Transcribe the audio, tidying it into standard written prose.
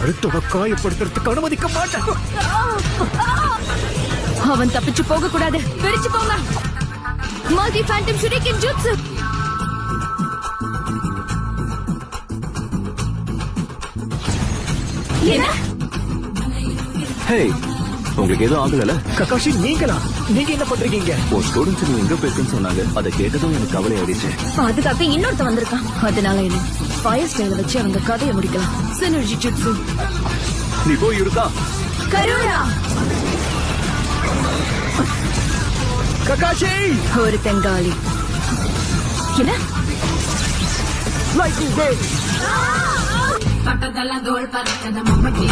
அடுத்தவ காயப்படுத்துறதுக்கு அனுமதிக்க மாட்டேன். அவன் தப்பிச்சு போக கூடாது. பிரிச்சு போங்க. மல்டி ஃபேண்டம் ஷூரிகன் ஜுட்சு. என்ன? ஹே, உங்களுக்கு எதுவும் ஆகல? ககாஷி, நீங்களா? நீங்க என்ன பண்றீங்க? ஒரு ஸ்டூடெண்ட்ஸ் நீ எங்க போயிருக்குன்னு சொன்னாங்க. அதை கேட்டதும் எனக்கு கவலை ஆயிடுச்சு. அதுக்காக இன்னொருத்த வந்திருக்கான். அதனால என்ன ஃபயர் ஸ்டைல வச்சு அவங்க கதையை முடிக்கலாம். Synergy jutsu. நீ போய் இருக்கா கருணா. ககாஷி, ஒரு தெங்காலி. என்ன? லைட்டிங் பேல். பட்டதெல்லாம் தோல் பறக்கத மம்மட்டி